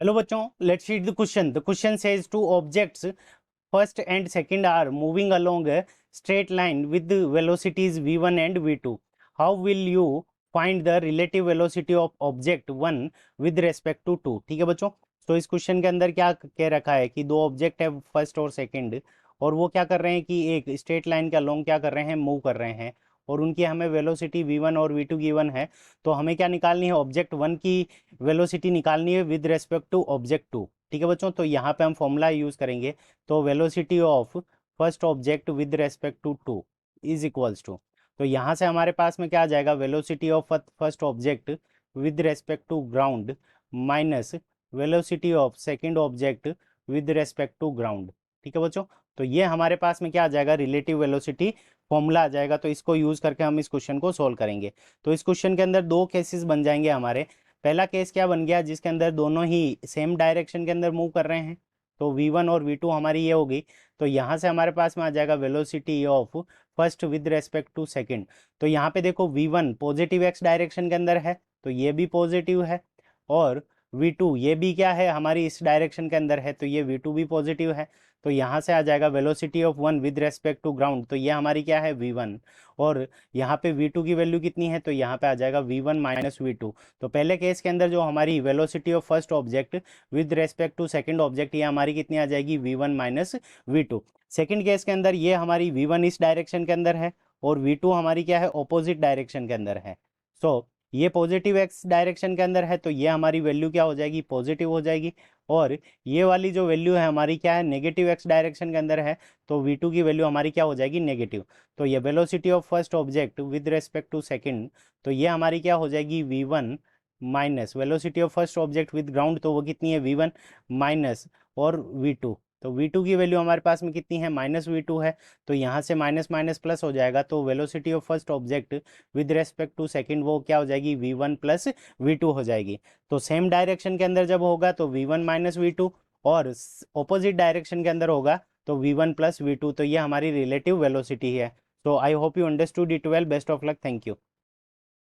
Hello बच्चों, let's read the question. The question says two objects first and second are moving along a straight line with the velocities v1 and v2. How will you find the relative velocity of object 1 with respect to 2? ठीक है बच्चों. तो इस question के अंदर क्या कह रखा है कि दो ऑब्जेक्ट है फर्स्ट और सेकंड, और वो क्या कर रहे हैं कि एक स्ट्रेट लाइन के अलोंग क्या कर रहे हैं, मूव कर रहे हैं, और उनकी हमें वेलोसिटी v1 और v2 गिवन है. तो हमें क्या निकालनी है, ऑब्जेक्ट 1 की वेलोसिटी निकालनी है विद रेस्पेक्ट टू ऑब्जेक्ट 2. ठीक है बच्चों, तो यहाँ पे हम फॉर्मूला यूज करेंगे. तो velocity of first object with respect to 2 is equals to, तो यहाँ से हमारे पास में क्या आ जाएगा, velocity of first object with respect to ground minus velocity of second object with respect to ground. ठीक है बच्चों, तो ये हमारे पास में क्या आ जाएगा, रिलेटिव वेलोसिटी फॉर्मूला आ जाएगा. तो इसको यूज करके हम इस क्वेश्चन को सोल्व करेंगे. तो इस क्वेश्चन के अंदर दो केसेस बन जाएंगे हमारे. पहला केस क्या बन गया, जिसके अंदर दोनों ही सेम डायरेक्शन के अंदर मूव कर रहे हैं, तो v1 और v2 हमारी ये होगी. तो यहाँ से हमारे पास में आ जाएगा velocity of first with respect to second. तो यहाँ पे देखो v1 पॉजिटिव x डायरेक्शन के अंदर है, तो ये भी पॉजिटिव है, और v2 ये भी क्या है, हमारी इस डायरेक्शन के अंदर है, तो ये v2 भी पॉजिटिव है. तो यहाँ से आ जाएगा velocity of one with respect to ground, तो ये हमारी क्या है, v1, और यहाँ पे v2 की वैल्यू कितनी है, तो यहाँ पे आ जाएगा v1 माइनस v2. तो पहले केस के अंदर जो हमारी velocity of first object with respect to second object, ये हमारी कितनी आ जाएगी, v1 minus v2. Second case के अंदर ये हमारी v1 इस डायरेक्शन के अंदर है, और v2 हमारी क्या है, ऑपोजिट डायरेक्शन के अंदर है. सो ये पॉजिटिव एक्स डायरेक्शन के अंदर है, तो ये हमारी वैल्यू क्या हो जाएगी, पॉजिटिव हो जाएगी. और ये वाली जो वैल्यू है हमारी क्या है, नेगेटिव एक्स डायरेक्शन के अंदर है, तो v2 की वैल्यू हमारी क्या हो जाएगी, नेगेटिव. तो ये velocity of first object with respect to second, तो ये हमारी क्या हो जाएगी, v1 minus velocity of first object with ground, तो वो कितनी है, v1 माइनस और v2. तो v2 की वैल्यू हमारे पास में कितनी है, माइनस v2 है. तो यहाँ से माइनस माइनस प्लस हो जाएगा, तो velocity of first object with respect to second वो क्या हो जाएगी, v1 प्लस v2 हो जाएगी. तो सेम डायरेक्शन के अंदर जब होगा तो v1 माइनस v2, और ऑपोजिट डायरेक्शन के अंदर होगा तो v1 प्लस v2. तो ये हमारी रिलेटिव वेलोसिटी है. तो I hope you understood it well. Best of luck. Thank you.